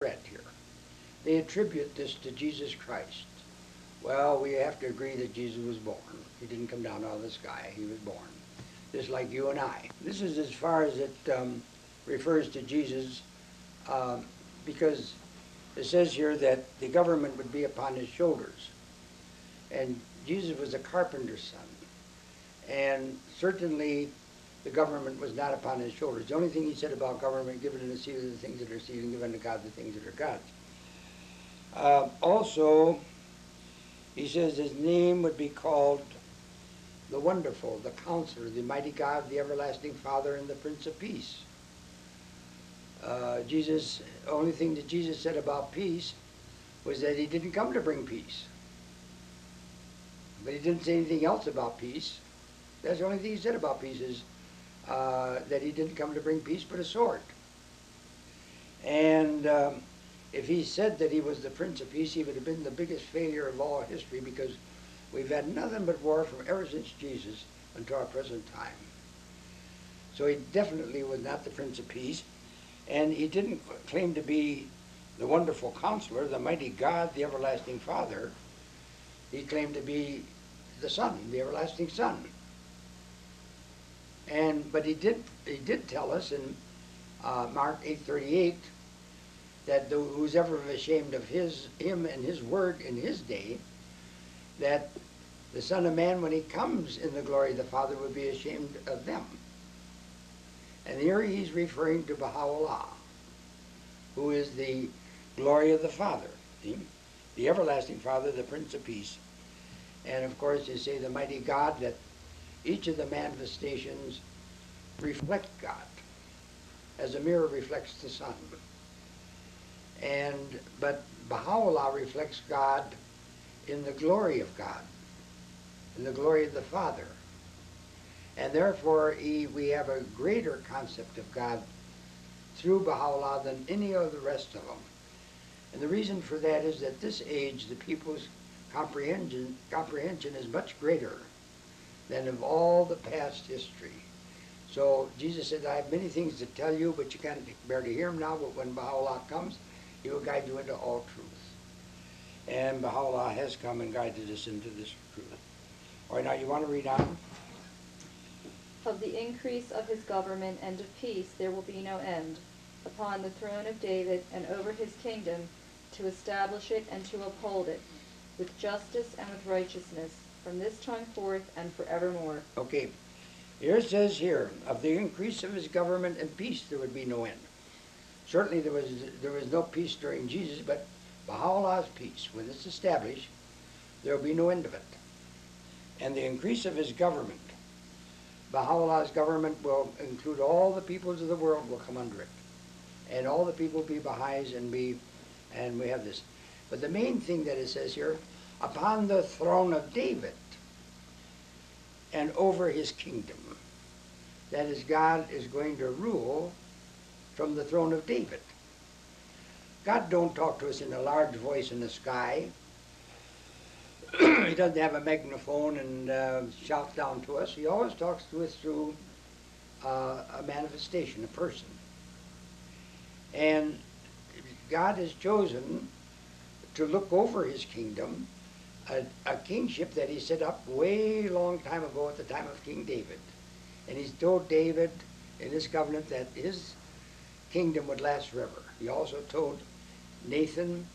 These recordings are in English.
read here. They attribute this to Jesus Christ. Well, we have to agree that Jesus was born. He didn't come down out of the sky. He was born, just like you and I. This is as far as it refers to Jesus, because it says here that the government would be upon his shoulders. And Jesus was a carpenter's son. And certainly the government was not upon his shoulders. The only thing he said about government, given unto Caesar the things that are Caesar, and given unto God the things that are God's. Also, he says his name would be called the Wonderful, the Counselor, the Mighty God, the Everlasting Father, and the Prince of Peace. The only thing that Jesus said about peace was that he didn't come to bring peace. But he didn't say anything else about peace. That's the only thing he said about peace is that he didn't come to bring peace but a sword. And if he said that he was the Prince of Peace, he would have been the biggest failure of all history, because we've had nothing but war from ever since Jesus until our present time. So he definitely was not the Prince of Peace, and he didn't claim to be the Wonderful Counselor, the Mighty God, the Everlasting Father. He claimed to be the Son, the Everlasting Son. But he did tell us in Mark 8:38 that who's ever ashamed of him and his word in his day, that the Son of Man, when he comes in the glory of the Father, would be ashamed of them. And here he's referring to Baha'u'llah, who is the glory of the Father, the Everlasting Father, the Prince of Peace. And of course, they say the Mighty God, that each of the manifestations reflect God, as a mirror reflects the sun. But Baha'u'llah reflects God in the glory of God, in the glory of the Father. And therefore, we have a greater concept of God through Baha'u'llah than any of the rest of them. And the reason for that is that this age, the people's comprehension is much greater than of all the past history. So Jesus said, I have many things to tell you, but you can't bear to hear them now, but when Baha'u'llah comes, he will guide you into all truth. And Baha'u'llah has come and guided us into this truth. All right, now you want to read on? Of the increase of his government and of peace there will be no end, upon the throne of David and over his kingdom, to establish it and to uphold it, with justice and with righteousness, from this time forth and forevermore. Okay. Here it says here, of the increase of his government and peace there would be no end. Certainly there was no peace during Jesus, but Baha'u'llah's peace, when it's established, there will be no end of it. And the increase of his government, Baha'u'llah's government will include all the peoples of the world will come under it. And all the people will be Baha'is, and we have this. But the main thing that it says here, upon the throne of David and over his kingdom. That is, God is going to rule from the throne of David. God don't talk to us in a large voice in the sky. He doesn't have a megaphone and shouts down to us. He always talks to us through a manifestation, a person. And God has chosen to look over his kingdom, a kingship that he set up way long time ago at the time of King David. And he's told David in his covenant that his kingdom would last forever. He also told Nathan,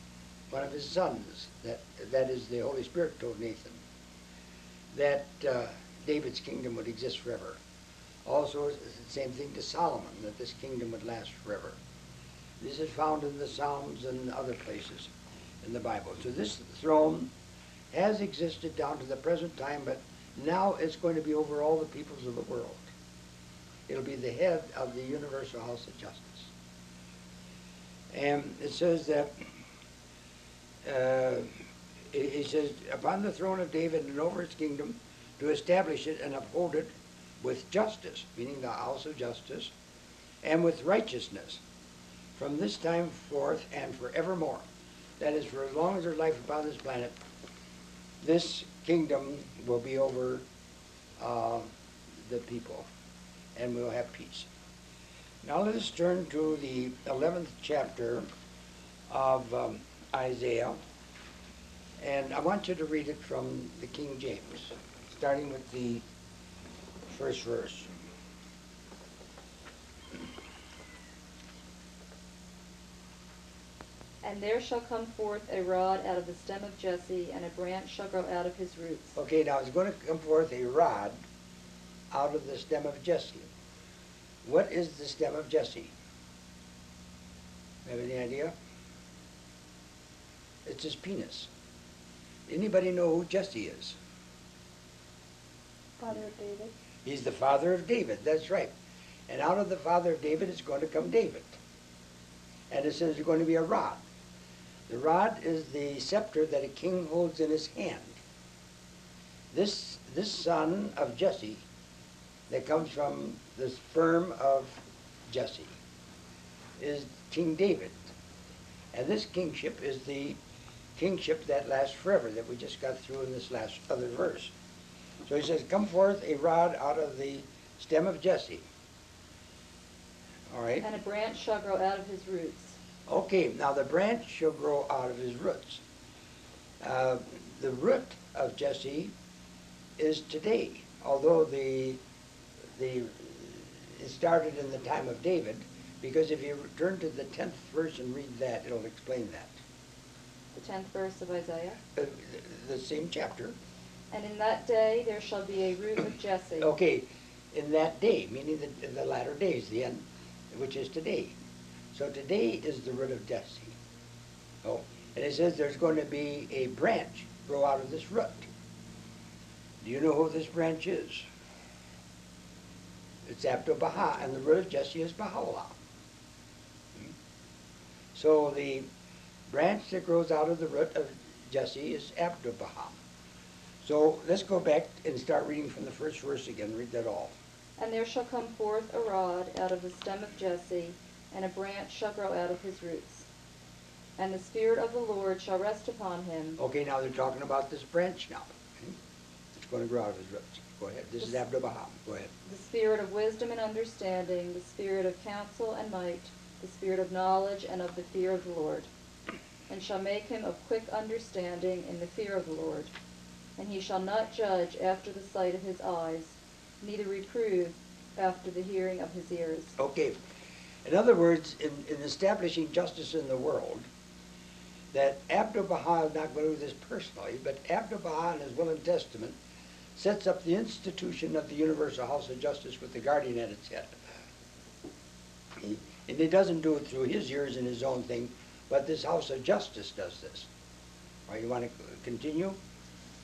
one of his sons, that is the Holy Spirit told Nathan, that David's kingdom would exist forever. Also, it's the same thing to Solomon, that this kingdom would last forever. This is found in the Psalms and other places in the Bible. So this throne has existed down to the present time, but now it's going to be over all the peoples of the world. It'll be the head of the universal house of justice. And it says that, it says, upon the throne of David and over his kingdom, to establish it and uphold it with justice, meaning the house of justice, and with righteousness, from this time forth and forevermore. That is, for as long as there's life upon this planet, this kingdom will be over the people, and we'll have peace. Now let us turn to the 11th chapter of Isaiah. And I want you to read it from the King James, starting with the first verse. And there shall come forth a rod out of the stem of Jesse, and a branch shall grow out of his roots. Okay, now it's going to come forth a rod out of the stem of Jesse. What is the stem of Jesse? Have any idea? It's his penis. Anybody know who Jesse is? Father of David. He's the father of David, that's right. And out of the father of David is going to come David. And it says there's going to be a rod. The rod is the scepter that a king holds in his hand. This son of Jesse that comes from the sperm of Jesse is King David. And this kingship is the kingship that lasts forever, that we just got through in this last other verse. So he says, come forth a rod out of the stem of Jesse. All right? And a branch shall grow out of his roots. Okay, now the branch shall grow out of his roots. The root of Jesse is today, although it started in the time of David, because if you turn to the 10th verse and read that, it'll explain that. The 10th verse of Isaiah. The same chapter. And in that day there shall be a root of Jesse. Okay, in that day, meaning the latter days, the end, which is today. So today is the root of Jesse. Oh, and it says there's going to be a branch grow out of this root. Do you know who this branch is? It's Abdu'l-Baha, and the root of Jesse is Baha'u'llah. So the branch that grows out of the root of Jesse is Abdu'l-Baha. So let's go back and start reading from the first verse again. Read that all. And there shall come forth a rod out of the stem of Jesse, and a branch shall grow out of his roots. And the Spirit of the Lord shall rest upon him. Okay, now they're talking about this branch now. It's going to grow out of his roots. Go ahead. This is Abdu'l-Baha. Go ahead. The Spirit of wisdom and understanding, the Spirit of counsel and might, the Spirit of knowledge and of the fear of the Lord. And shall make him of quick understanding in the fear of the Lord. And he shall not judge after the sight of his eyes, neither reprove after the hearing of his ears. Okay. In other words, in establishing justice in the world, that Abdu'l-Baha is not going to do this personally, but Abdu'l-Baha in his will and testament sets up the institution of the Universal House of Justice with the guardian at its head. And he doesn't do it through his ears and his own thing, but this House of Justice does this. All right, you want to continue?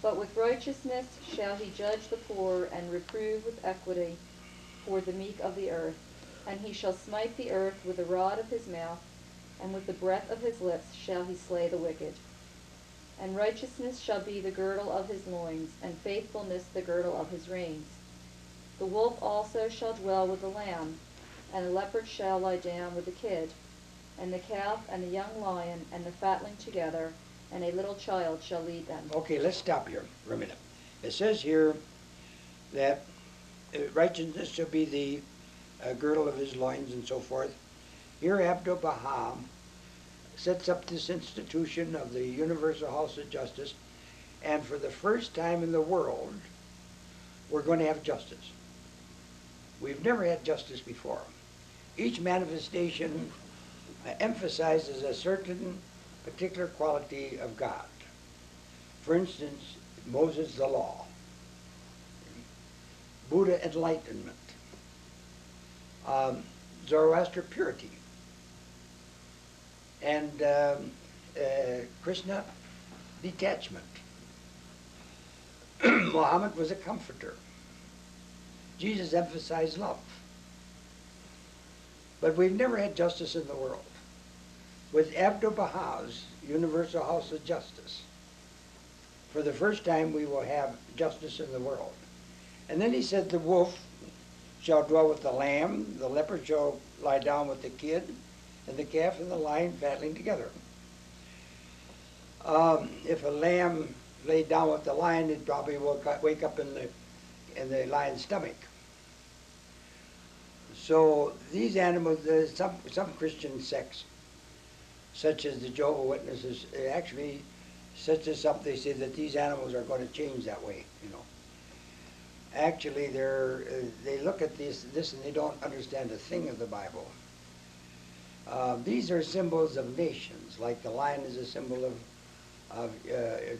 But with righteousness shall he judge the poor, and reprove with equity for the meek of the earth. And he shall smite the earth with the rod of his mouth, and with the breath of his lips shall he slay the wicked. And righteousness shall be the girdle of his loins, and faithfulness the girdle of his reins. The wolf also shall dwell with the lamb, and the leopard shall lie down with the kid, and the calf and the young lion and the fatling together, and a little child shall lead them. Okay, let's stop here for a minute. It says here that righteousness shall be the girdle of his loins and so forth. Here Abdu'l-Baha sets up this institution of the Universal House of Justice, and for the first time in the world, we're going to have justice. We've never had justice before. Each manifestation emphasizes a certain particular quality of God. For instance, Moses, the law. Buddha, enlightenment. Zoroaster, purity. And Krishna, detachment. Muhammad was a comforter. Jesus emphasized love. But we've never had justice in the world. With Abdu'l-Baha's Universal House of Justice, for the first time we will have justice in the world. And then he said the wolf shall dwell with the lamb, the leopard shall lie down with the kid, and the calf and the lion fatling together. If a lamb laid down with the lion, it probably will wake up in the lion's stomach. So these animals, some Christian sects such as the Jehovah's Witnesses, actually sets this up. They say that these animals are going to change that way, you know. Actually, they look at this and they don't understand a thing of the Bible. These are symbols of nations, like the lion is a symbol of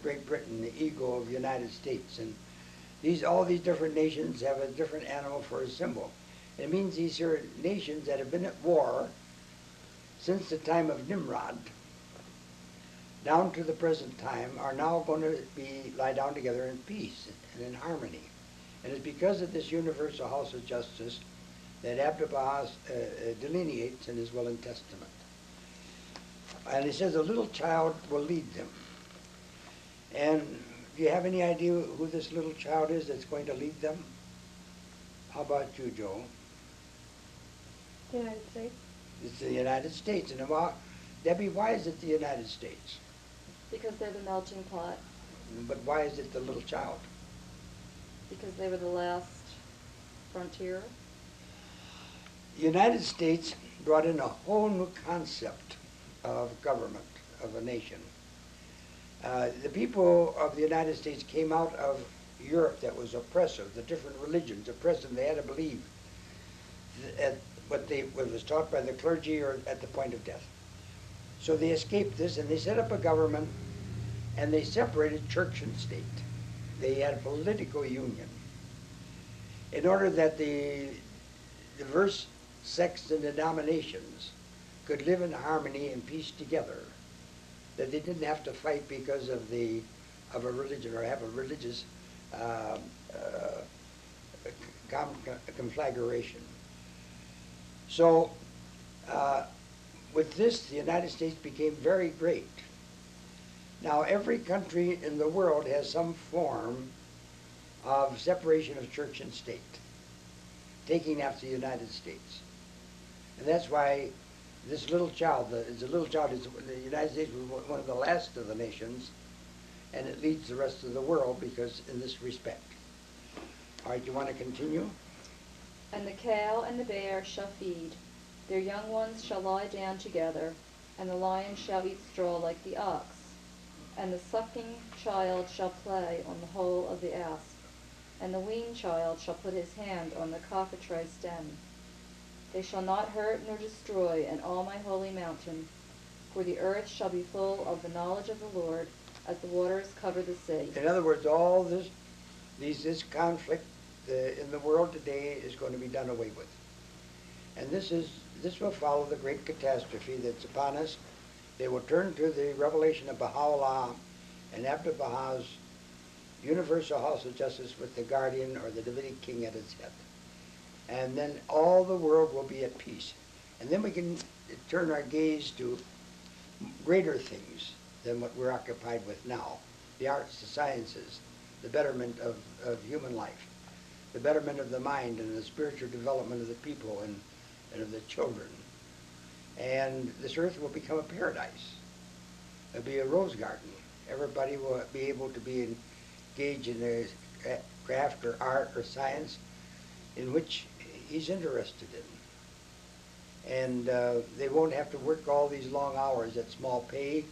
Great Britain, the eagle of the United States, and all these different nations have a different animal for a symbol. It means these are nations that have been at war since the time of Nimrod down to the present time are now going to lie down together in peace and in harmony. And it's because of this universal house of justice that Abdu'l-Baha delineates in his will and testament. And he says a little child will lead them. And do you have any idea who this little child is that's going to lead them? How about you, Joe? The United States. It's the United States. And Debbie, why is it the United States? Because they're the melting pot. But why is it the little child? Because they were the last frontier. The United States brought in a whole new concept of government, of a nation. The people of the United States came out of Europe that was oppressive, the different religions oppressive. They had to believe at what was taught by the clergy or at the point of death. So they escaped this and they set up a government and they separated church and state. They had a political union in order that the diverse sects and denominations could live in harmony and peace together, that they didn't have to fight because of a religion or have a religious conflagration. So with this, the United States became very great. Now every country in the world has some form of separation of church and state, taking after the United States. And that's why this little child, the United States was one of the last of the nations, and it leads the rest of the world because in this respect. All right, you want to continue? And the cow and the bear shall feed, their young ones shall lie down together, and the lion shall eat straw like the ox, and the sucking child shall play on the hole of the asp, and the weaned child shall put his hand on the cockatrice stem. They shall not hurt nor destroy in all my holy mountain, for the earth shall be full of the knowledge of the Lord, as the waters cover the sea. In other words, all this conflict in the world today is going to be done away with. And this will follow the great catastrophe that's upon us. They will turn to the revelation of Baha'u'llah and Abdu'l-Baha's universal house of justice with the guardian or the Davidic king at its head. And then all the world will be at peace. And then we can turn our gaze to greater things than what we're occupied with now. The arts, the sciences, the betterment of human life, the betterment of the mind and the spiritual development of the people and of the children. And this earth will become a paradise. It'll be a rose garden. Everybody will be able to be engaged in a craft or art or science in which he's interested in. And they won't have to work all these long hours at small pay,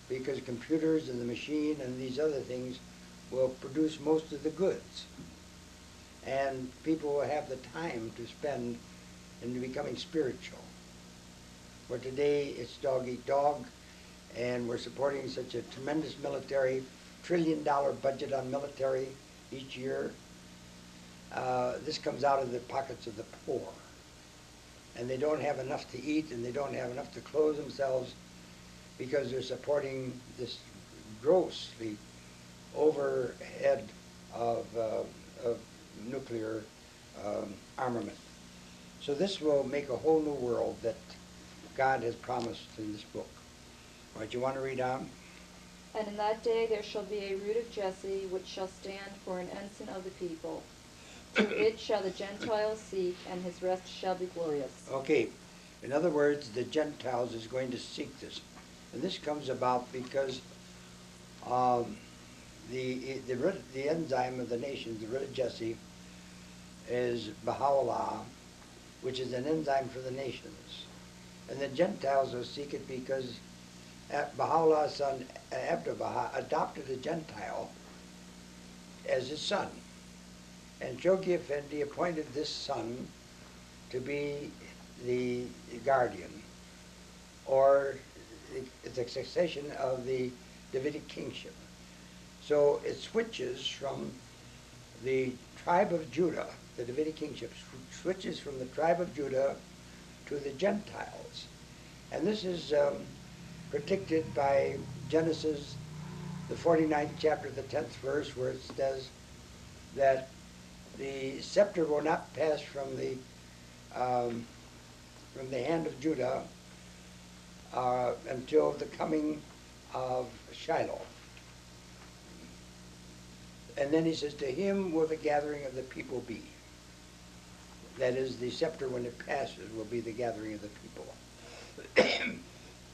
because computers and the machine and these other things will produce most of the goods. And people will have the time to spend in becoming spiritual. Where today it's dog eat dog, and we're supporting such a tremendous military, $1 trillion budget on military each year. This comes out of the pockets of the poor. And they don't have enough to eat and they don't have enough to clothe themselves because they're supporting this grossly overhead of nuclear armament. So this will make a whole new world that God has promised in this book. All right, you want to read on? And in that day there shall be a root of Jesse, which shall stand for an ensign of the people. To it shall the Gentiles seek, and his rest shall be glorious. Okay. In other words, the Gentiles is going to seek this. And this comes about because the enzyme of the nations, the root of Jesse, is Baha'u'llah, which is an enzyme for the nations. And the Gentiles will seek it because Baha'u'llah's son Abdu'l-Baha adopted a Gentile as his son. And Shoghi Effendi appointed this son to be the guardian, or the succession of the Davidic kingship. So it switches from the tribe of Judah, the Davidic kingship, switches from the tribe of Judah to the Gentiles. And this is predicted by Genesis, the 49th chapter, the 10th verse, where it says that the scepter will not pass from the hand of Judah until the coming of Shiloh. And then he says, to him will the gathering of the people be. That is, the scepter, when it passes, will be the gathering of the people.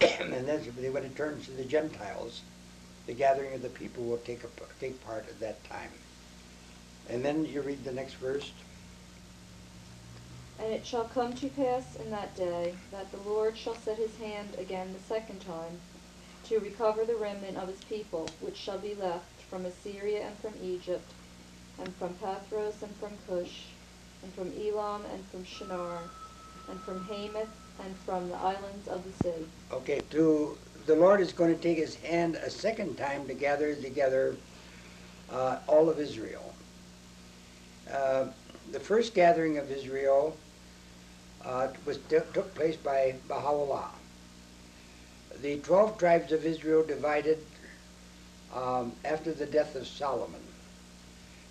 And then when it turns to the Gentiles, the gathering of the people will take part at that time. And then you read the next verse. And it shall come to pass in that day that the Lord shall set his hand again the second time to recover the remnant of his people, which shall be left from Assyria and from Egypt, and from Pathros and from Cush, and from Elam and from Shinar, and from Hamath and from the islands of the sea. Okay, the Lord is going to take his hand a second time to gather together all of Israel. The first gathering of Israel took place by Baha'u'llah. The 12 tribes of Israel divided after the death of Solomon,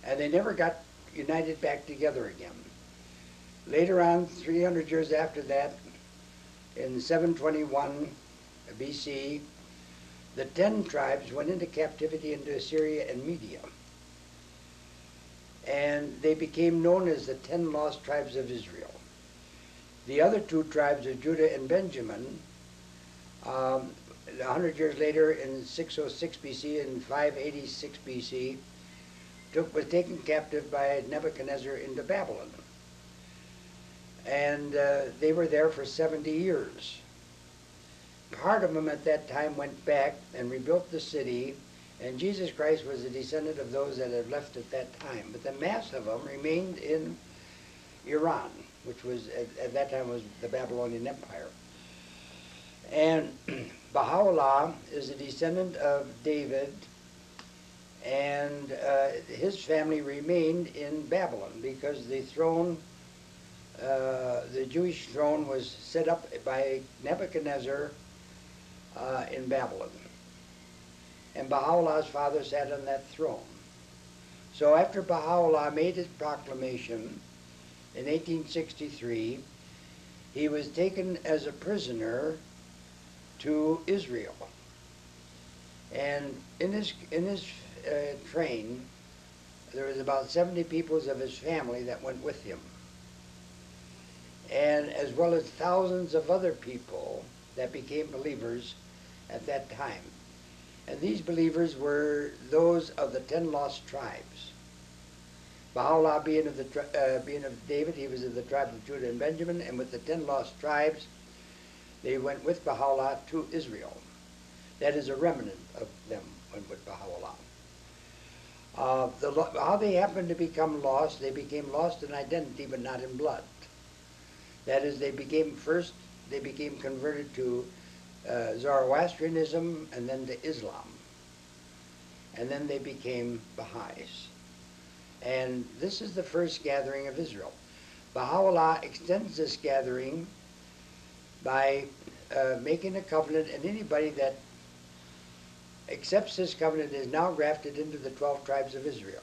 and they never got united back together again. Later on, 300 years after that, in 721 BC, the 10 tribes went into captivity into Assyria and Media. And they became known as the 10 lost tribes of Israel. The other 2 tribes of Judah and Benjamin, 100 years later in 606 BC and 586 BC, was taken captive by Nebuchadnezzar into Babylon. And they were there for 70 years. Part of them at that time went back and rebuilt the city, and Jesus Christ was a descendant of those that had left at that time. But the mass of them remained in Iran, which was at that time was the Babylonian Empire. And Baha'u'llah is a descendant of David, and his family remained in Babylon because the throne, the Jewish throne, was set up by Nebuchadnezzar in Babylon. And Baha'u'llah's father sat on that throne. So after Baha'u'llah made his proclamation in 1863, he was taken as a prisoner to Israel. And in his train, there was about 70 people of his family that went with him, and as well as thousands of other people that became believers at that time. And these believers were those of the 10 lost tribes. Baha'u'llah being of David, he was of the tribe of Judah and Benjamin, and with the 10 lost tribes, they went with Baha'u'llah to Israel. That is, a remnant of them went with Baha'u'llah. How they happened to become lost, they became lost in identity but not in blood. That is, they became converted to Zoroastrianism and then to Islam. And then they became Baha'is. And this is the first gathering of Israel. Baha'u'llah extends this gathering by making a covenant, and anybody that accepts this covenant is now grafted into the 12 tribes of Israel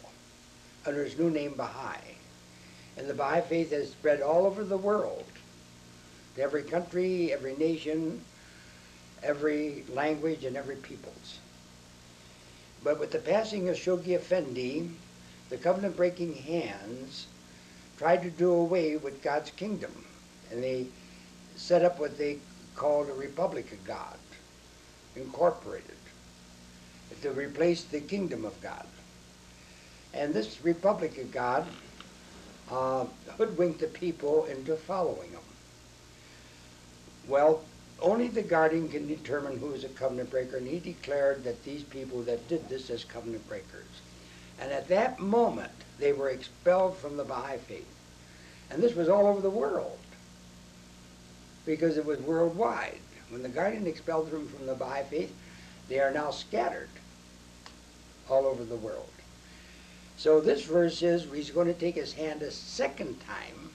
under his new name, Baha'i. And the Baha'i faith has spread all over the world, to every country, every nation, every language, and every peoples. But with the passing of Shoghi Effendi, the covenant-breaking hands tried to do away with God's kingdom, and they set up what they called a Republic of God, incorporated, to replace the kingdom of God. And this Republic of God hoodwinked the people into following them. Well, only the guardian can determine who is a covenant breaker, and he declared that these people that did this as covenant breakers. And at that moment, they were expelled from the Baha'i faith. And this was all over the world, because it was worldwide. When the guardian expelled them from the Baha'i faith, they are now scattered all over the world. So this verse is, he's going to take his hand a second time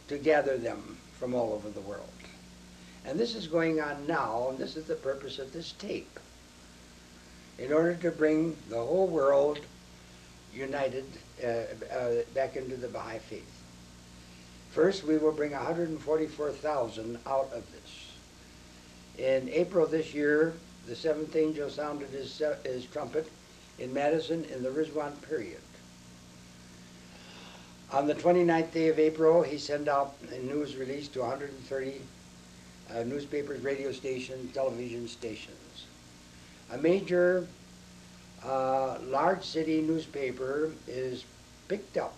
to gather them from all over the world. And this is going on now, and this is the purpose of this tape, in order to bring the whole world united back into the Baha'i faith. First, we will bring 144,000 out of this. In April this year, the seventh angel sounded his trumpet in Madison in the Rizwan period. On the 29th day of April, he sent out a news release to 130 newspapers, radio stations, television stations. A major large city newspaper is picked up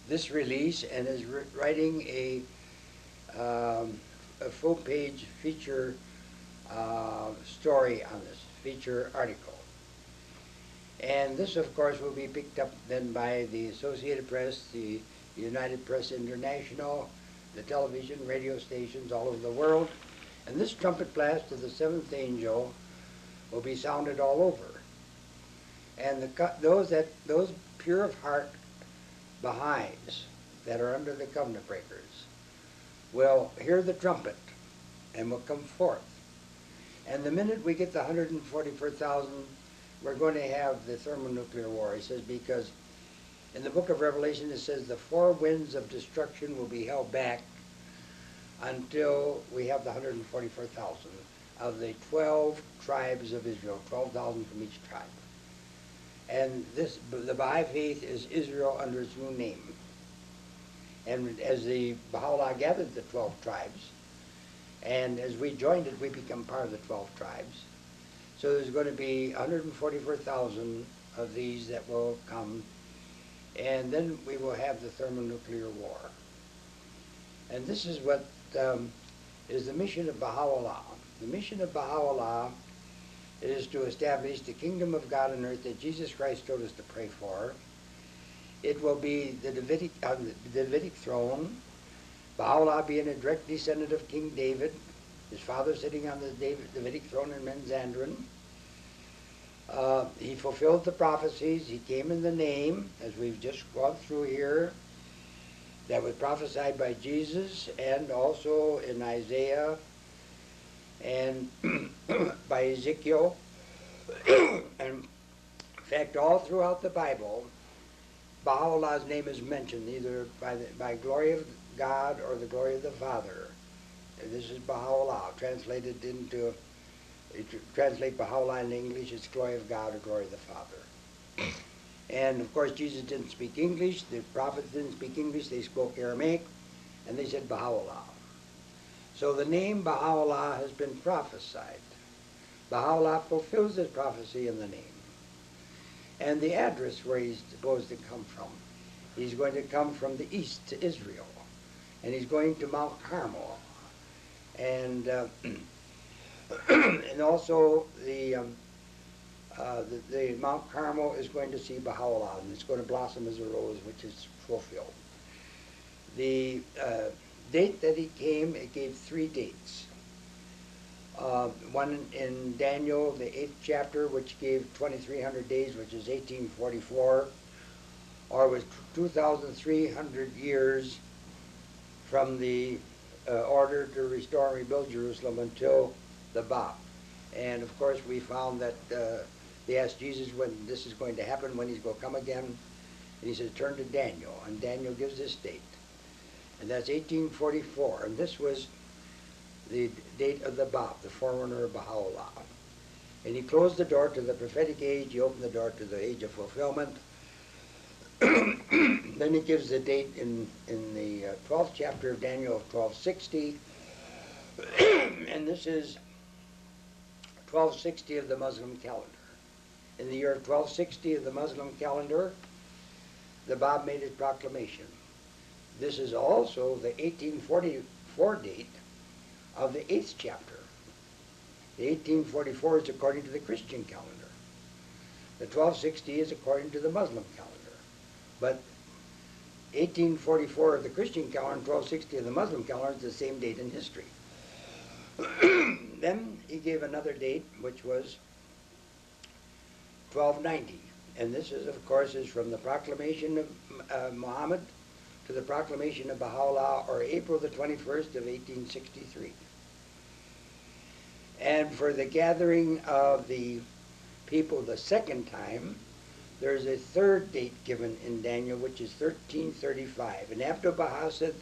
this release and is writing a full-page feature story on this, feature article. And this, of course, will be picked up then by the Associated Press, the United Press International, the television, radio stations all over the world. And this trumpet blast of the seventh angel will be sounded all over. And those pure of heart Baha'is that are under the covenant breakers will hear the trumpet and will come forth. And the minute we get the 144,000, we're going to have the thermonuclear war. He says, because in the book of Revelation it says the four winds of destruction will be held back until we have the 144,000 of the 12 tribes of Israel, 12,000 from each tribe. And the Baha'i faith is Israel under its new name. And as the Baha'u'llah gathered the 12 tribes, and as we joined it, we become part of the 12 tribes. So there's going to be 144,000 of these that will come, and then we will have the thermonuclear war. And this is what is the mission of Baha'u'llah. The mission of Baha'u'llah is to establish the kingdom of God on earth that Jesus Christ told us to pray for. It will be the Davidic throne, Baha'u'llah being a direct descendant of King David, his father sitting on the Davidic throne in Menzandran. He fulfilled the prophecies. He came in the name, as we've just gone through here, that was prophesied by Jesus and also in Isaiah and by Ezekiel. And in fact, all throughout the Bible, Baha'u'llah's name is mentioned either by glory of God or the glory of the Father. And this is Baha'u'llah, translated into, translate Baha'u'llah in English, it's glory of God or glory of the Father. And of course, Jesus didn't speak English, the prophets didn't speak English, they spoke Aramaic, and they said Baha'u'llah. So the name Baha'u'llah has been prophesied. Baha'u'llah fulfills this prophecy in the name. And the address where he's supposed to come from. He's going to come from the east to Israel. And he's going to Mount Carmel. And and also the Mount Carmel is going to see Baha'u'llah, and it's going to blossom as a rose, which is fulfilled. The date that he came, it gave 3 dates. One in Daniel, the 8th chapter, which gave 2,300 days, which is 1844, or was 2,300 years from the order to restore and rebuild Jerusalem until the Baha'i. And of course we found that they asked Jesus when this is going to happen, when he's going to come again, and he says turn to Daniel, and Daniel gives this date, and that's 1844, and this was the date of the Baha'i, the forerunner of Baha'u'llah. And he closed the door to the prophetic age, he opened the door to the age of fulfillment. Then he gives the date in the 12th chapter of Daniel of 1260, and this is 1260 of the Muslim calendar. In the year 1260 of the Muslim calendar, the Bab made his proclamation. This is also the 1844 date of the 8th chapter. The 1844 is according to the Christian calendar. The 1260 is according to the Muslim calendar. But 1844 of the Christian calendar and 1260 of the Muslim calendar is the same date in history. Then he gave another date, which was 1290. And this is, of course, is from the proclamation of Muhammad to the proclamation of Baha'u'llah, or April the 21st of 1863. And for the gathering of the people the second time, there's a third date given in Daniel, which is 1335. And Abdu'l-Baha said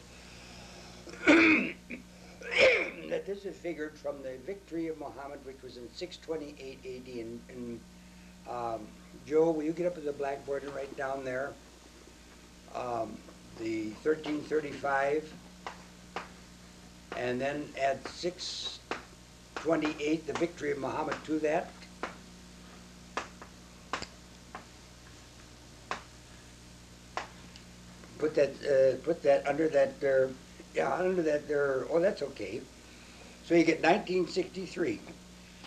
that this is figured from the victory of Muhammad, which was in 628 AD. And Joe, will you get up to the blackboard and write down there the 1335, and then add 628, the victory of Muhammad, to that. Put that under that there, yeah, under that there. Oh, that's okay. So you get 1963.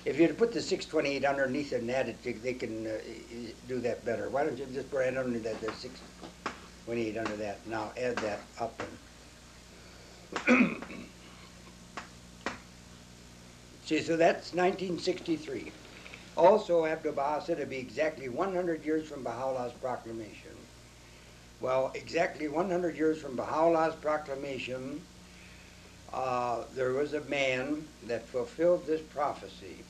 If you had put the 628 underneath it and add it, they can do that better. Why don't you just put it under that, the 628 under that. Now add that up. And see, so that's 1963. Also, Abdu'l-Baha said it'd be exactly 100 years from Baha'u'llah's proclamation. Well, exactly 100 years from Baha'u'llah's proclamation, there was a man that fulfilled this prophecy.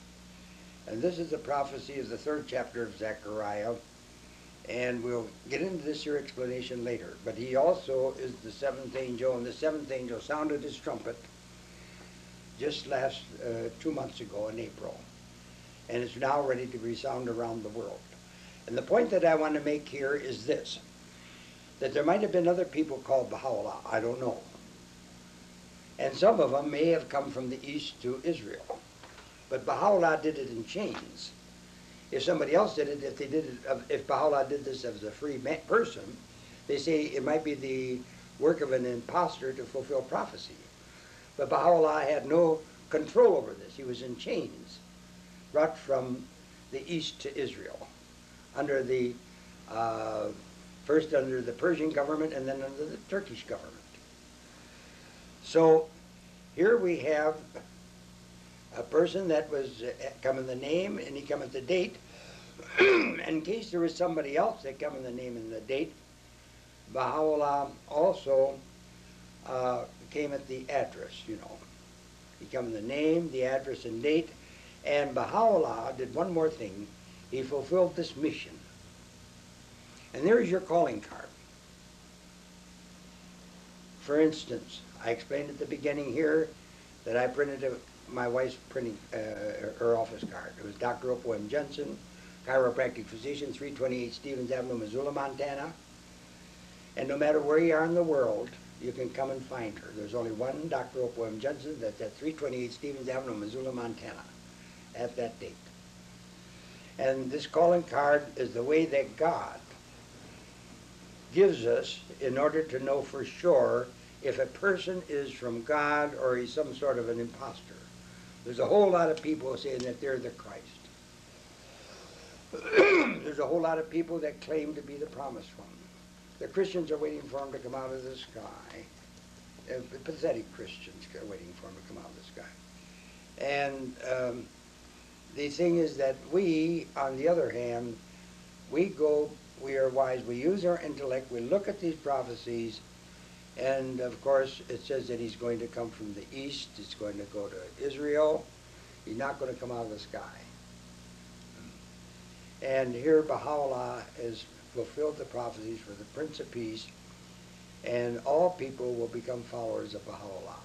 And this is the prophecy of the 3rd chapter of Zechariah. And we'll get into this here explanation later. But he also is the 7th angel, and the 7th angel sounded his trumpet just 2 months ago in April. And it's now ready to resound around the world. And the point that I want to make here is this, that there might have been other people called Baha'u'llah, I don't know. And some of them may have come from the east to Israel. But Baha'u'llah did it in chains. If somebody else did it, if Baha'u'llah did this as a free person, they say it might be the work of an impostor to fulfill prophecy. But Baha'u'llah had no control over this. He was in chains, brought from the east to Israel, under the first under the Persian government and then under the Turkish government. So here we have a person that was come in the name, and he come at the date. In case there was somebody else that come in the name and the date, Baha'u'llah also came at the address, you know. He come in the name, the address, and date. And Baha'u'llah did one more thing. He fulfilled this mission. And there's your calling card. For instance, I explained at the beginning here that I printed my wife's printing, her office card. It was Dr. Opal M. Jensen, chiropractic physician, 328 Stevens Avenue, Missoula, Montana. And no matter where you are in the world, you can come and find her. There's only one Dr. Opal M. Jensen that's at 328 Stevens Avenue, Missoula, Montana, at that date. And this calling card is the way that God gives us in order to know for sure if a person is from God or he's some sort of an imposter. There's a whole lot of people saying that they're the Christ. There's a whole lot of people that claim to be the promised one. The Christians are waiting for him to come out of the sky. Pathetic Christians are waiting for him to come out of the sky. And the thing is that we, on the other hand, we are wise. We use our intellect. We look at these prophecies. And, of course, it says that he's going to come from the east. He's going to go to Israel. He's not going to come out of the sky. And here Baha'u'llah has fulfilled the prophecies for the Prince of Peace, and all people will become followers of Baha'u'llah.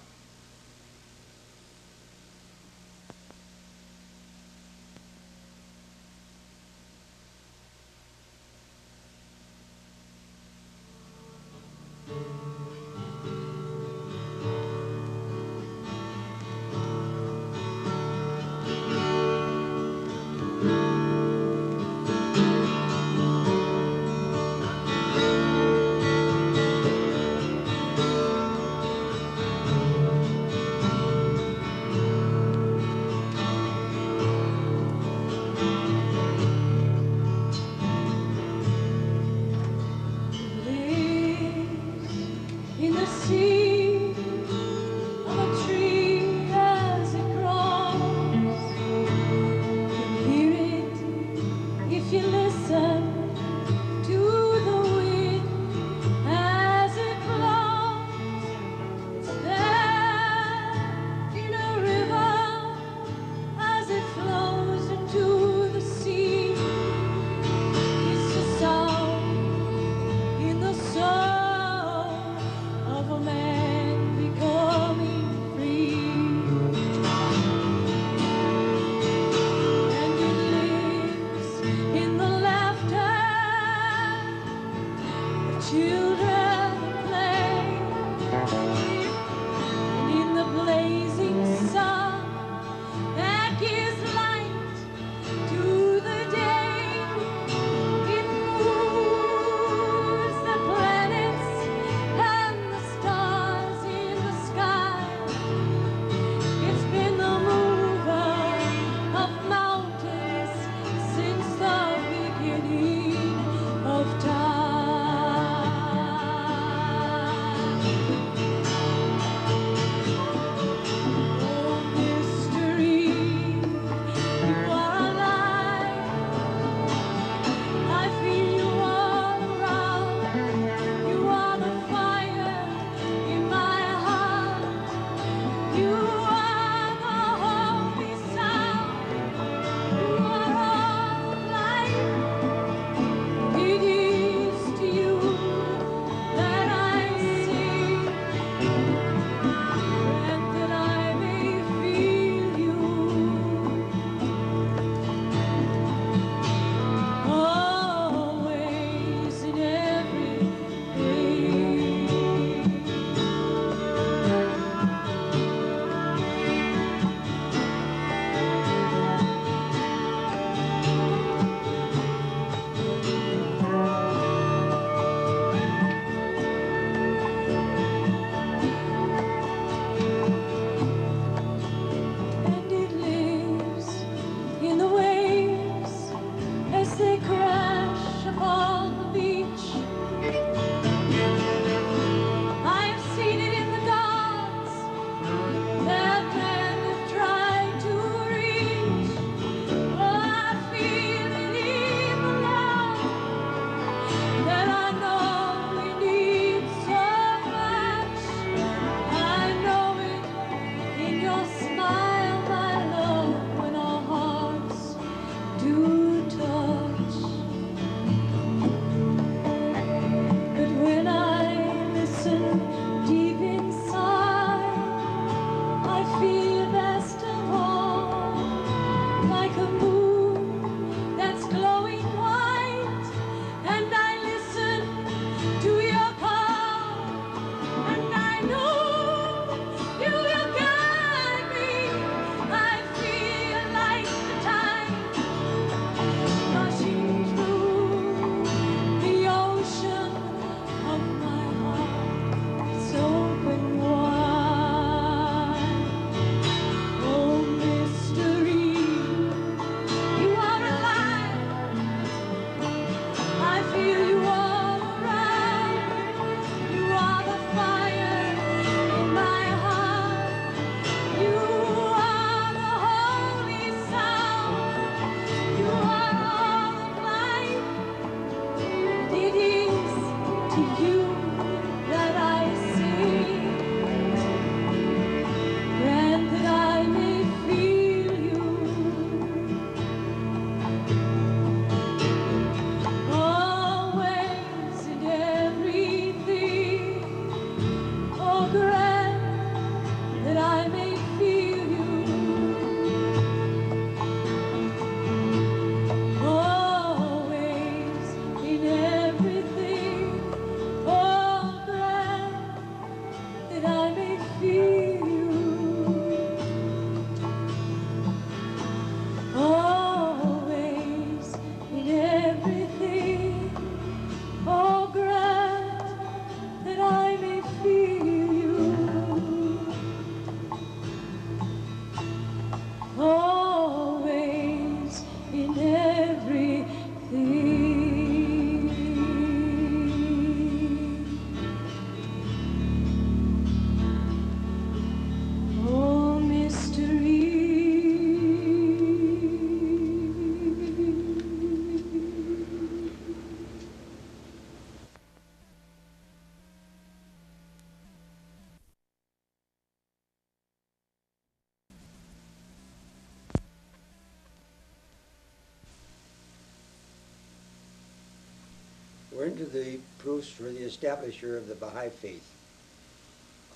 We're into the proofs for the establisher of the Baha'i faith.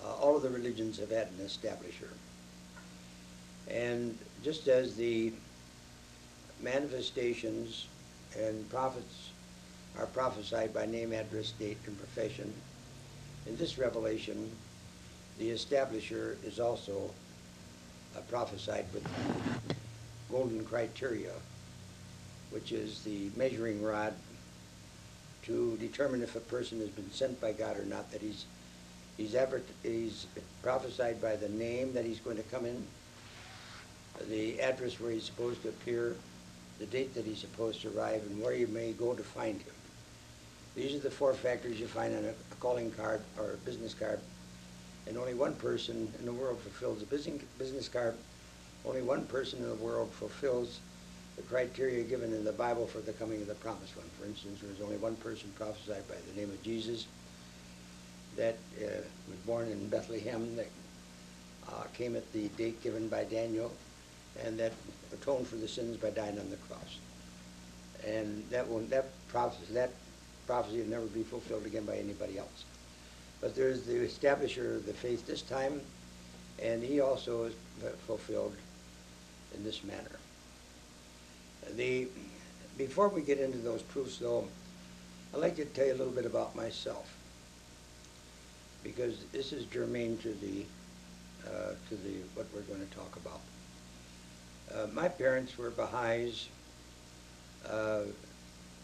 All of the religions have had an establisher. And just as the manifestations and prophets are prophesied by name, address, date, and profession, in this revelation, the establisher is also prophesied with golden criteria, which is the measuring rod to determine if a person has been sent by God or not, that he's prophesied by the name that he's going to come in, the address where he's supposed to appear, the date that he's supposed to arrive, and where you may go to find him. These are the four factors you find on a calling card or a business card, and only one person in the world fulfills a business card. Only one person in the world fulfills the criteria given in the Bible for the coming of the promised one. For instance, there was only one person prophesied by the name of Jesus that was born in Bethlehem, that came at the date given by Daniel, and that atoned for the sins by dying on the cross. And that prophecy will never be fulfilled again by anybody else. But there's the establisher of the faith this time, and he also is fulfilled in this manner. Before we get into those proofs, though, I'd like to tell you a little bit about myself, because this is germane to what we're going to talk about. My parents were Baha'is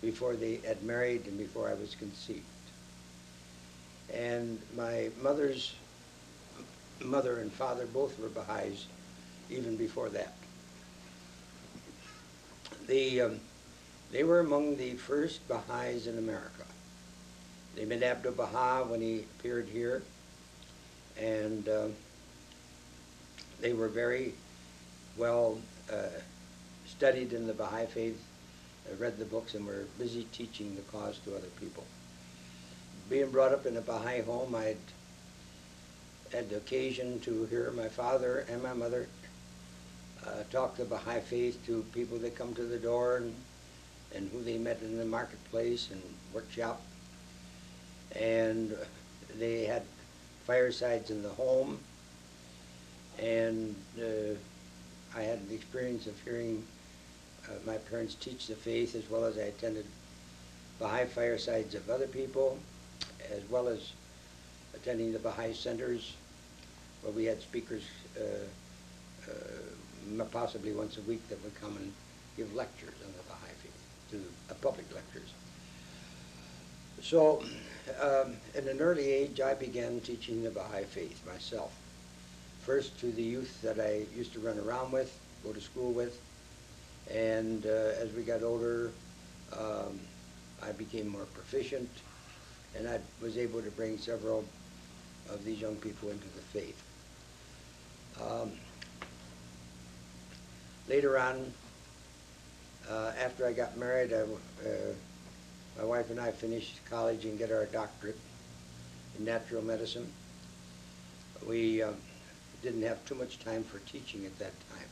before they had married and before I was conceived. And my mother's mother and father both were Baha'is even before that. They were among the first Baha'is in America. They met Abdu'l-Baha when he appeared here, and they were very well studied in the Baha'i faith, read the books, and were busy teaching the cause to other people. Being brought up in a Baha'i home, I had the occasion to hear my father and my mother talk the Baha'i faith to people that come to the door and who they met in the marketplace and workshop. And they had firesides in the home, and I had the experience of hearing my parents teach the faith, as well as I attended Baha'i firesides of other people, as well as attending the Baha'i centers, where we had speakers possibly once a week that would come and give lectures on the Baha'i faith, public lectures. So at an early age, I began teaching the Baha'i faith myself. First to the youth that I used to run around with, go to school with, and as we got older, I became more proficient, and I was able to bring several of these young people into the faith. Later on, after I got married, my wife and I finished college and got our doctorate in natural medicine. We didn't have too much time for teaching at that time,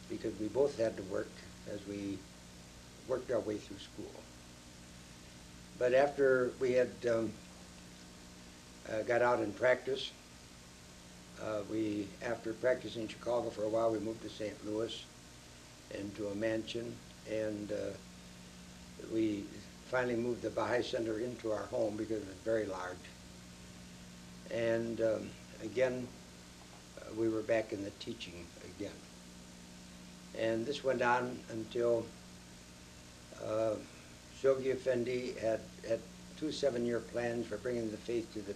because we both had to work as we worked our way through school. But after we had got out in practice, after practicing in Chicago for a while, we moved to St. Louis into a mansion, and we finally moved the Baha'i Center into our home because it was very large. And again, we were back in the teaching again. And this went on until Shoghi Effendi had 2 7-year plans for bringing the faith to the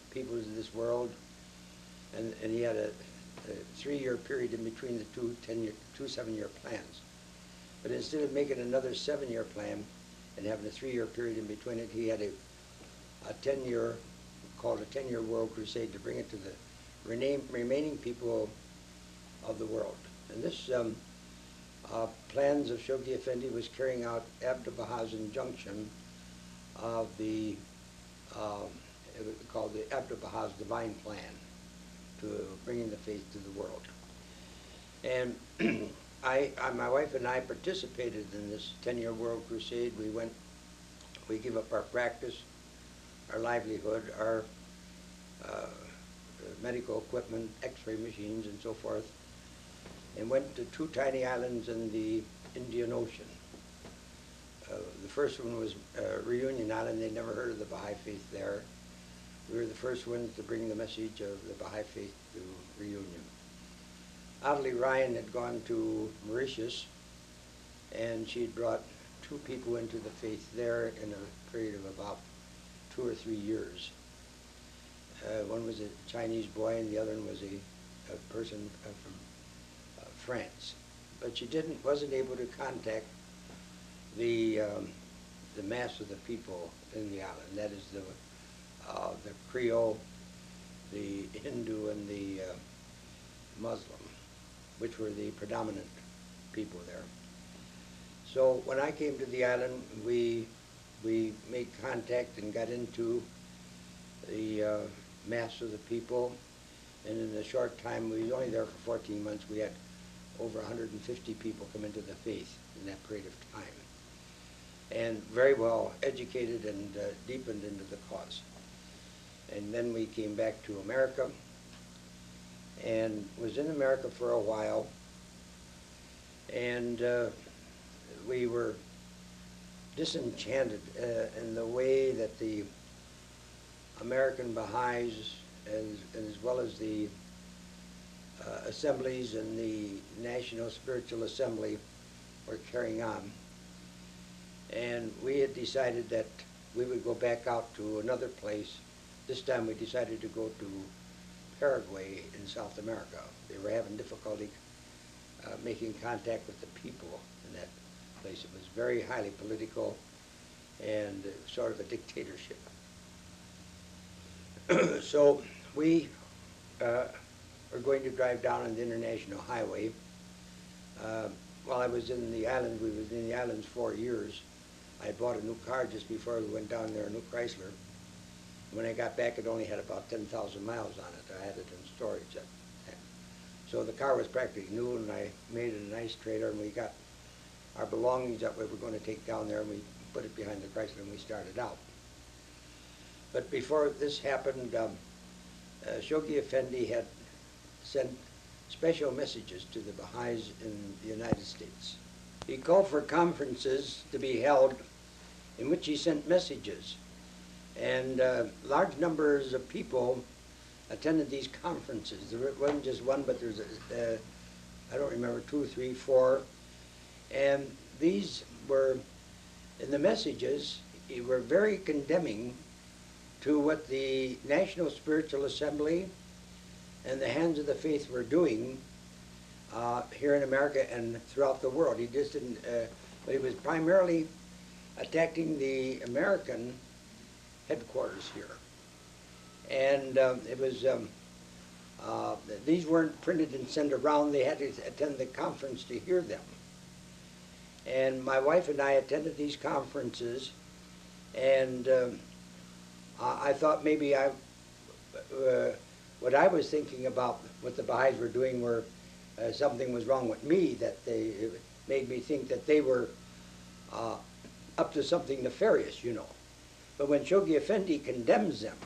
peoples of this world, and he had a 3-year period in between the 2 7-year plans. But instead of making another 7-year plan and having a 3-year period in between it, he had a 10-year, called a 10-year world crusade, to bring it to the remaining people of the world. And this plans of Shoghi Effendi was carrying out Abdu'l-Baha's injunction of it was called the Abdu'l-Baha's divine plan to bringing the faith to the world. And my wife and I participated in this 10-year world crusade. We went we gave up our practice, our livelihood, our medical equipment, x-ray machines and so forth, and went to 2 tiny islands in the Indian Ocean. The first one was Reunion Island. They'd never heard of the Baha'i faith there. We were the first ones to bring the message of the Baha'i faith to Reunion. Adelie Ryan had gone to Mauritius, and she'd brought 2 people into the faith there in a period of about 2 or 3 years. One was a Chinese boy, and the other one was a person from France. But she wasn't able to contact the mass of the people in the island. That is the Creole, the Hindu, and the Muslim, which were the predominant people there. So when I came to the island, we made contact and got into the mass of the people, and in a short time, we were only there for 14 months, we had over 150 people come into the faith in that period of time, and very well educated and deepened into the cause. And then we came back to America, and was in America for a while, and we were disenchanted in the way that the American Baha'is, as well as the assemblies and the National Spiritual Assembly were carrying on. And we had decided that we would go back out to another place. This time we decided to go to Paraguay in South America. They were having difficulty making contact with the people in that place. It was very highly political and sort of a dictatorship. So we were going to drive down on the International Highway. While I was in the island, we was in the islands 4 years. I had bought a new car just before we went down there, a new Chrysler. When I got back, it only had about 10,000 miles on it. I had it in storage at the time. So the car was practically new, and I made it a nice trailer, and we got our belongings that we were going to take down there, and we put it behind the Chrysler, and we started out. But before this happened, Shoghi Effendi had sent special messages to the Baha'is in the United States. He called for conferences to be held in which he sent messages. And large numbers of people attended these conferences. There wasn't just one, but there's, I don't remember, 2, 3, 4. And these were, in the messages, were very condemning to what the National Spiritual Assembly and the Hands of the Faith were doing here in America and throughout the world. He just didn't, but he was primarily attacking the American headquarters here. And it was, these weren't printed and sent around. They had to attend the conference to hear them. And my wife and I attended these conferences, and I thought maybe what I was thinking about what the Baha'is were doing were something was wrong with me, that it made me think that they were up to something nefarious, you know. But when Shoghi Effendi condemns them,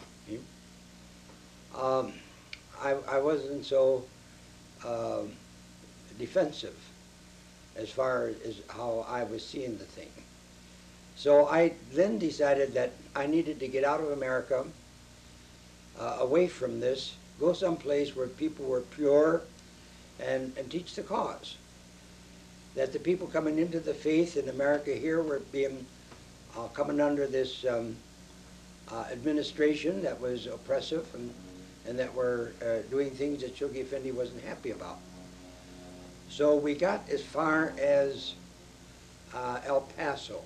I wasn't so defensive as far as how I was seeing the thing. So I then decided that I needed to get out of America, away from this, go someplace where people were pure and teach the cause. That the people coming into the faith in America here were being coming under this administration that was oppressive and that were doing things that Shoghi Effendi wasn't happy about. So we got as far as El Paso,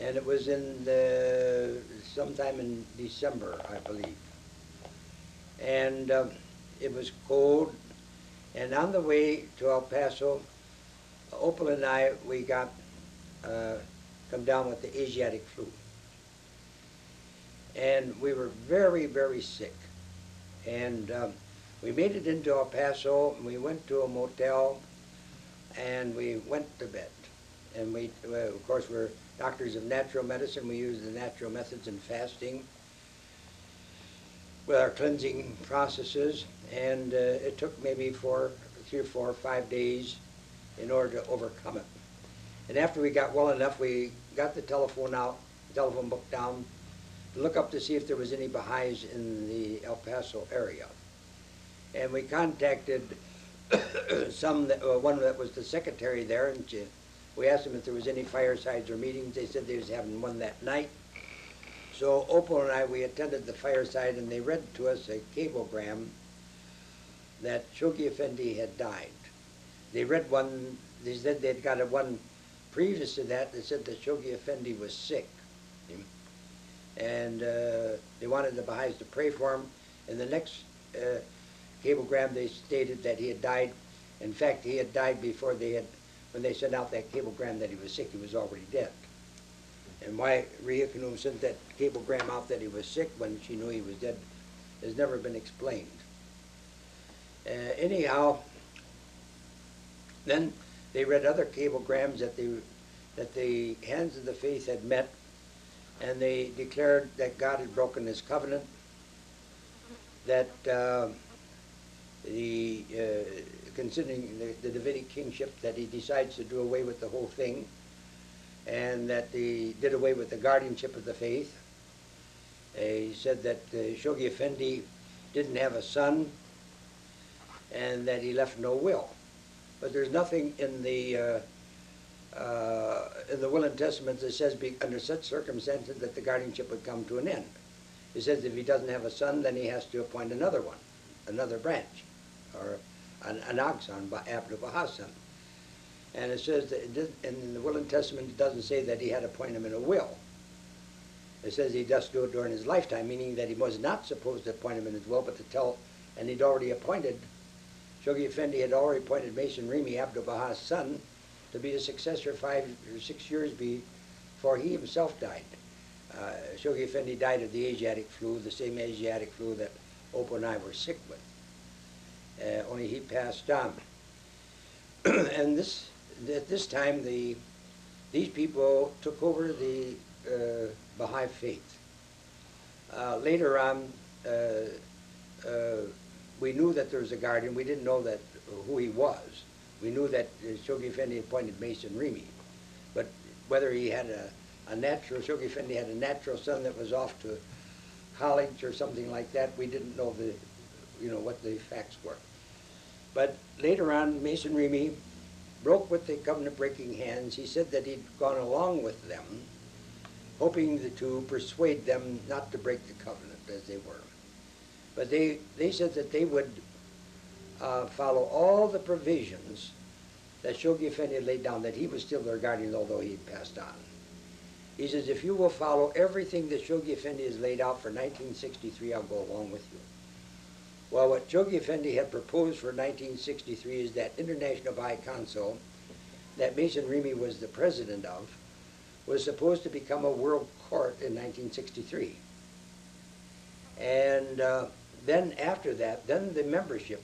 and it was in sometime in December, I believe. And it was cold, and on the way to El Paso, Opal and I, we got come down with the Asiatic flu. And we were very, very sick. And we made it into El Paso, and we went to a motel, and we went to bed. And we, of course, we're doctors of natural medicine. We use the natural methods in fasting with our cleansing processes. And it took maybe 3 or 4 or 5 days in order to overcome it. And after we got well enough, we got the telephone book down, to look up to see if there was any Baha'is in the El Paso area. And we contacted one that was the secretary there, and we asked them if there was any firesides or meetings. They said they was having one that night. So Opal and I, we attended the fireside, and they read to us a cablegram that Shoghi Effendi had died. They read one, they said they'd got a one previous to that that said that Shoghi Effendi was sick. And they wanted the Baha'is to pray for him. In the next cablegram, they stated that he had died. In fact, he had died before when they sent out that cablegram that he was sick, he was already dead. And why Rhea Khanum sent that cablegram out that he was sick when she knew he was dead has never been explained. Anyhow, then they read other cablegrams that the hands of the faith had met, and they declared that God had broken his covenant, that considering the Davidic kingship, that he decides to do away with the whole thing, and that they did away with the guardianship of the faith. He said that Shoghi Effendi didn't have a son, and that he left no will. But there's nothing in the will and testament that says under such circumstances that the guardianship would come to an end. It says if he doesn't have a son, then he has to appoint another one, another branch, or an Agson, Abdu'l-Baha's son. And it says that in the will and testament, it doesn't say that he had to appoint him in a will. It says he does do it during his lifetime, meaning that he was not supposed to appoint him in his will, but to tell, and he'd already appointed, Shoghi Effendi had already appointed Mason Rimi, Abdu'l-Baha's son, to be the successor 5 or 6 years before he himself died. Shoghi Effendi died of the Asiatic flu, the same Asiatic flu that Opal and I were sick with. Only he passed on. And at this time, these people took over the Baha'i faith. Later on, we knew that there was a guardian. We didn't know who he was. We knew that Shoghi Effendi appointed Mason Rimi, but whether he had Shoghi Effendi had a natural son that was off to college or something like that, we didn't know what the facts were. But later on, Mason Rimi broke with the covenant-breaking hands. He said that he'd gone along with them, hoping to persuade them not to break the covenant as they were. But they said that they would follow all the provisions that Shoghi Effendi had laid down, that he was still their guardian, although he had passed on. He says, if you will follow everything that Shoghi Effendi has laid out for 1963, I'll go along with you. Well, what Shoghi Effendi had proposed for 1963 is that International Baha'i Council, that Mason Rimi was the president of, was supposed to become a world court in 1963. And then after that, then the membership,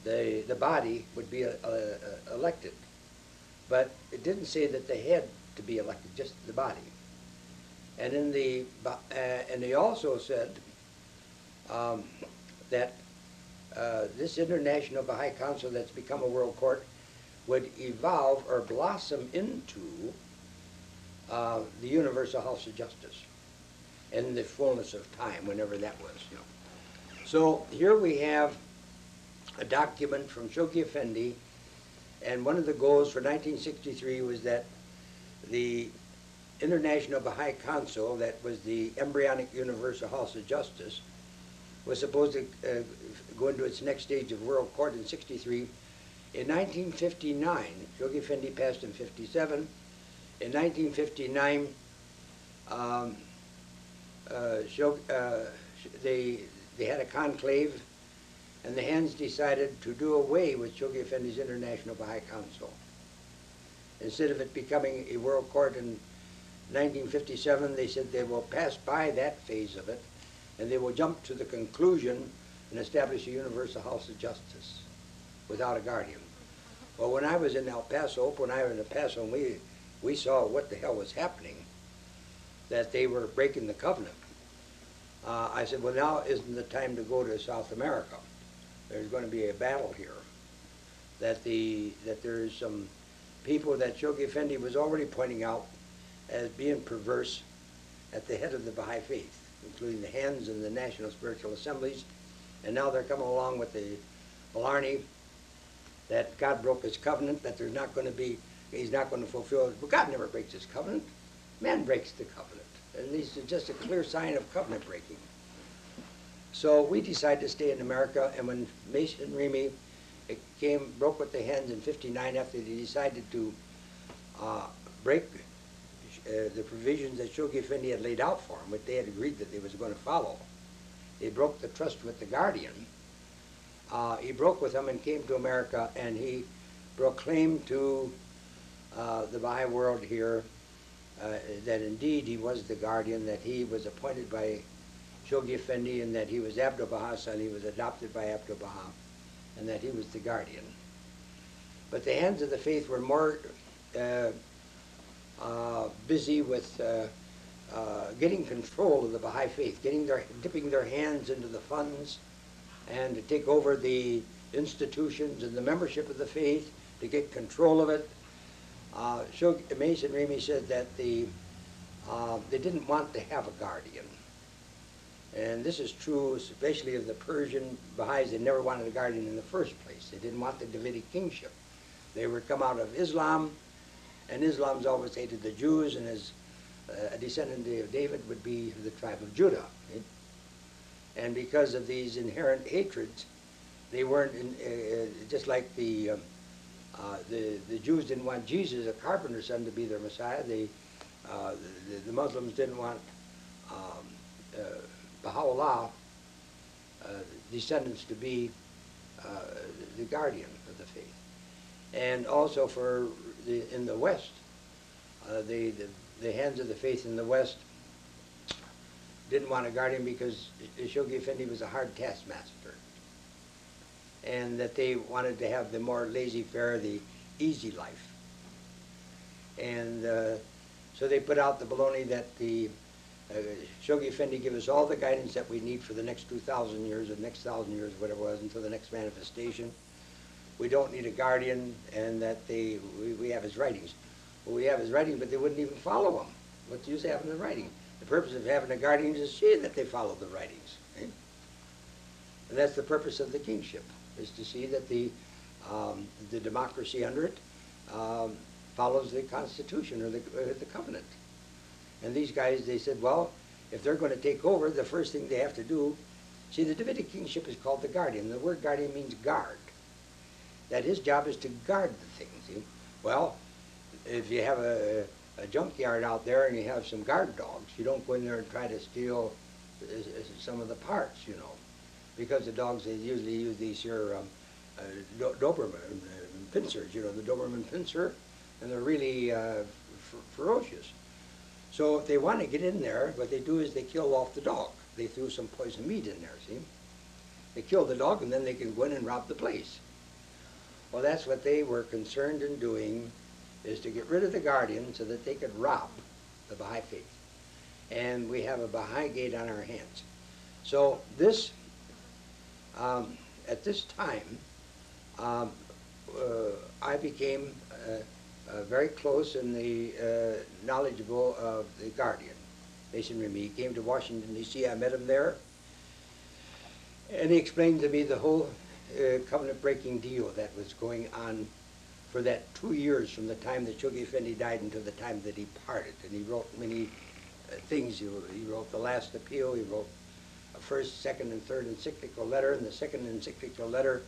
the body would be elected. But it didn't say that they had to be elected, just the body. And and they also said that this International Baha'i Council that's become a world court would evolve or blossom into the Universal House of Justice in the fullness of time, whenever that was. So here we have a document from Shoghi Effendi, and one of the goals for 1963 was that the International Baha'i Council, that was the embryonic Universal House of Justice, was supposed to go into its next stage of world court in 63. In 1959, Shoghi Effendi passed in 57. In 1959, they had a conclave, and the hands decided to do away with Shoghi Effendi's International Baha'i Council. Instead of it becoming a world court in 1957, they said they will pass by that phase of it, and they will jump to the conclusion and establish a Universal House of Justice without a guardian. Well, when I was in El Paso, when I was in El Paso, and we saw what the hell was happening, that they were breaking the covenant. I said, well, now isn't the time to go to South America. There's going to be a battle here. That there's some people that Shoghi Effendi was already pointing out as being perverse at the head of the Baha'i faith, including the Hands and the National Spiritual Assemblies. And now they're coming along with the Blarney, that God broke his covenant, that there's not going to be, he's not going to fulfill it. But God never breaks his covenant. Man breaks the covenant. And this is just a clear sign of covenant breaking. So we decided to stay in America, and when Mason Remy broke with the Hands in '59 after they decided to break the provisions that Shoghi Effendi had laid out for them, which they had agreed that they was going to follow. They broke the trust with the Guardian. He broke with them and came to America, and he proclaimed to the Baha'i world here that indeed he was the Guardian, that he was appointed by Shoghi Effendi, and that he was Abdu'l-Baha's son, he was adopted by Abdu'l-Baha, and that he was the Guardian. But the Hands of the Faith were more busy with getting control of the Baha'i faith, dipping their hands into the funds, and to take over the institutions and the membership of the faith, to get control of it. Mason Remy said that they didn't want to have a guardian. And this is true especially of the Persian Baha'is. They never wanted a guardian in the first place. They didn't want the Davidic kingship. They were come out of Islam, and Islam's always hated the Jews, and as a descendant of David would be the tribe of Judah. Right? And because of these inherent hatreds, they weren't, just like the Jews didn't want Jesus, a carpenter's son, to be their Messiah. The Muslims didn't want Baha'u'llah descendants to be the guardian of the faith. And also in the West, the Hands of the Faith in the West didn't want a guardian because Shoghi Effendi was a hard taskmaster, and that they wanted to have the more laissez-faire, the easy life. And so they put out the baloney that the Shoghi Effendi give us all the guidance that we need for the next 2,000 years, or the next 1,000 years, whatever it was, until the next manifestation. We don't need a guardian, and that we have his writings. Well, we have his writings, but they wouldn't even follow them. What's the use of having the writing? The purpose of having a guardian is to see that they follow the writings. Right? And that's the purpose of the kingship, is to see that the democracy under it follows the Constitution or the covenant. And these guys, they said, well, if they're going to take over, the first thing they have to do, see, the Davidic kingship is called the guardian. The word guardian means guard. That his job is to guard the thing. See? Well, if you have a junkyard out there and you have some guard dogs, you don't go in there and try to steal some of the parts, you know, because the dogs, they usually use these here Doberman pincers, you know, the Doberman pincer, and they're really ferocious. So if they want to get in there, what they do is they kill off the dog. They threw some poison meat in there, see? They kill the dog, and then they can go in and rob the place. Well, that's what they were concerned in doing, is to get rid of the guardian so that they could rob the Baha'i faith. And we have a Baha'i gate on our hands. So this, at this time, I became very close and knowledgeable of the guardian, Mason Remy. He came to Washington, D.C. I met him there, and he explained to me the whole covenant-breaking deal that was going on for that 2 years from the time that Shoghi Effendi died until the time that he parted. And he wrote many things. He wrote the last appeal. He wrote a first, second, and third encyclical letter. In the second encyclical letter,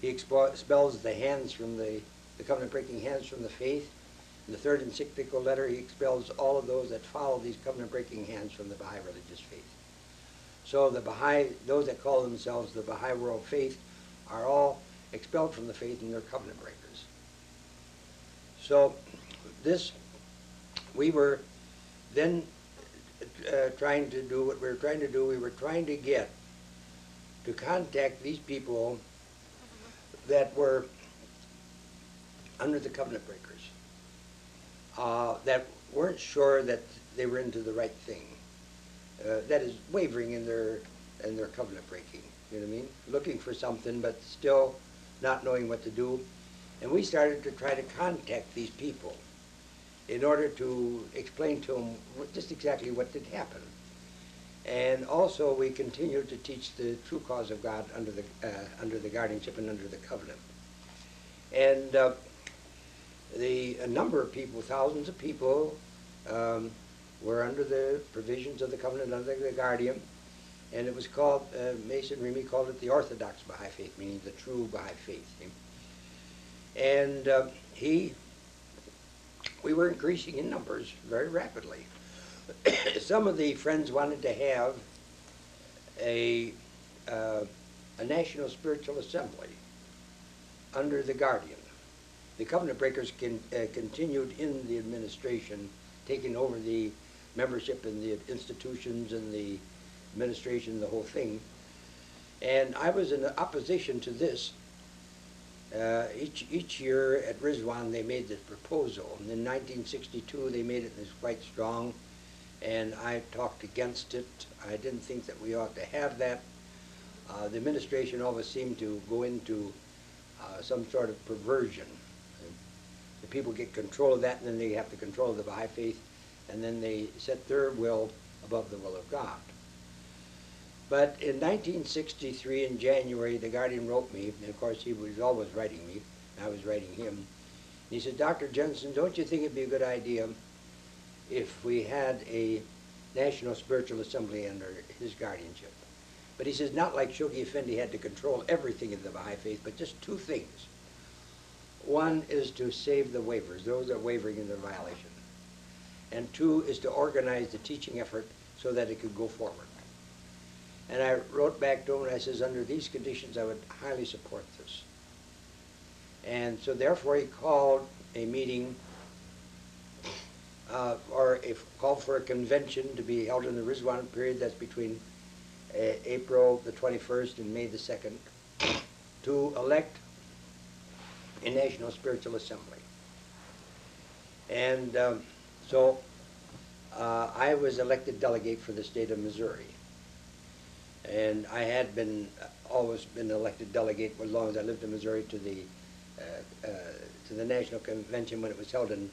he expels the hands from the covenant-breaking hands from the faith. In the third encyclical letter, he expels all of those that follow these covenant-breaking hands from the Baha'i religious faith. So the Baha'i, those that call themselves the Baha'i world faith, are all expelled from the faith, and they're covenant breakers. So this, we were then trying to do what we were trying to do. We were trying to get to contact these people that were under the covenant breakers that weren't sure that they were into the right thing. That is, wavering in their covenant breaking. You know what I mean? Looking for something, but still not knowing what to do. And we started to try to contact these people in order to explain to them just exactly what did happen. And also, we continued to teach the true cause of God under the guardianship and under the covenant. And a number of people, thousands of people, were under the provisions of the covenant under the guardian, and it was called, Mason Remy called it the Orthodox Baha'i faith, meaning the true Baha'i faith. And we were increasing in numbers very rapidly. Some of the friends wanted to have a national spiritual assembly under the guardian. The covenant breakers continued in the administration, taking over the membership in the institutions and the administration, the whole thing. And I was in opposition to this. Each year at Rizwan they made this proposal. And in 1962 they made it, and it was quite strong. And I talked against it. I didn't think that we ought to have that. The administration always seemed to go into some sort of perversion. The people get control of that, and then they have to control the Baha'i faith, and then they set their will above the will of God. But in 1963, in January, the Guardian wrote me, and of course he was always writing me, and I was writing him. And he said, Dr. Jensen, don't you think it'd be a good idea if we had a National Spiritual Assembly under his guardianship? But he says, not like Shoghi Effendi had to control everything in the Baha'i faith, but just two things. One is to save the waverers, those that are wavering in their violation. And two is to organize the teaching effort so that it could go forward. And I wrote back to him and I says, under these conditions, I would highly support this. And so therefore he called a meeting, called for a convention to be held in the Rizwan period, that's between April the 21st and May the 2nd, to elect a National Spiritual Assembly. And so I was elected delegate for the state of Missouri. And I had always been elected delegate as long as I lived in Missouri to the National Convention when it was held in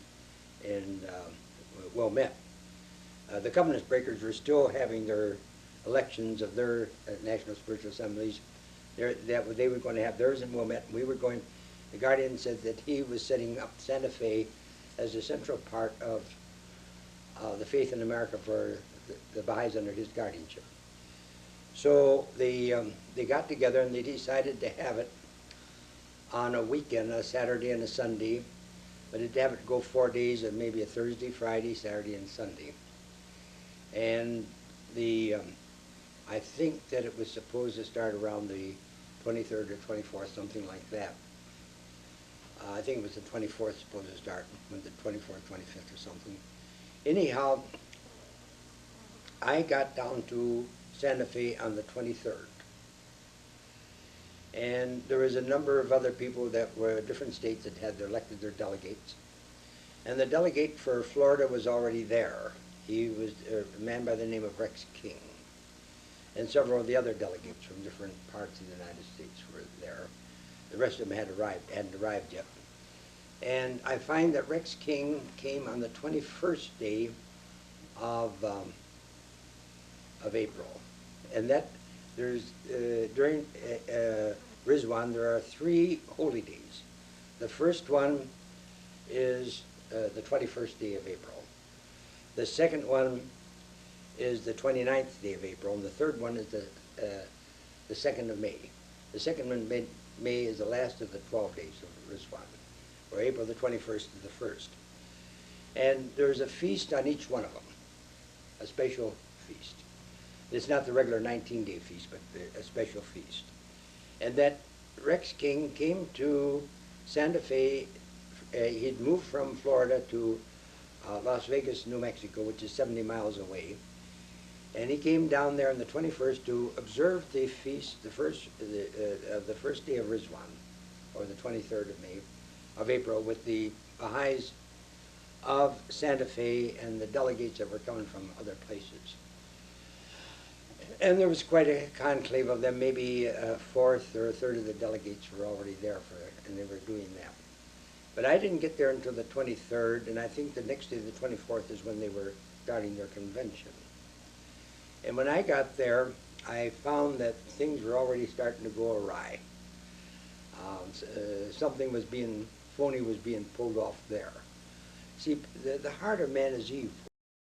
Wilmette. The Covenant Breakers were still having their elections of their National Spiritual Assemblies. They were going to have theirs in Wilmette, and we were going. The Guardian said that he was setting up Santa Fe as a central part of the faith in America for the Baha'is under his guardianship. So they got together and they decided to have it on a weekend, a Saturday and a Sunday, but to have it go 4 days, and maybe a Thursday, Friday, Saturday, and Sunday. And I think that it was supposed to start around the 23rd or 24th, something like that. I think it was the 24th supposed to start, with the 24th, 25th or something. Anyhow, I got down to Santa Fe on the 23rd. And there was a number of other people that were different states that had elected their delegates. And the delegate for Florida was already there. He was a man by the name of Rex King. And several of the other delegates from different parts of the United States were there. The rest of them hadn't arrived yet. And I find that Rex King came on the 21st day of April. And that there's, during Rizwan, there are 3 holy days. The first one is the 21st day of April. The second one is the 29th day of April, and the third one is the 2nd of May. The second one, May, is the last of the 12 days of Rizwan, or April the 21st is the first. And there's a feast on each one of them, a special feast. It's not the regular 19-day feast, but a special feast. And that Rex King came to Santa Fe. He'd moved from Florida to Las Vegas, New Mexico, which is 70 miles away. And he came down there on the 21st to observe the feast, the first day of Rizwan, or the 23rd of May, of April with the Baha'is of Santa Fe and the delegates that were coming from other places. And there was quite a conclave of them. Maybe a fourth or a third of the delegates were already there for it, and they were doing that. But I didn't get there until the 23rd, and I think the next day, the 24th, is when they were starting their convention. And when I got there, I found that things were already starting to go awry. Something was phony was being pulled off there. See, the heart of man is evil.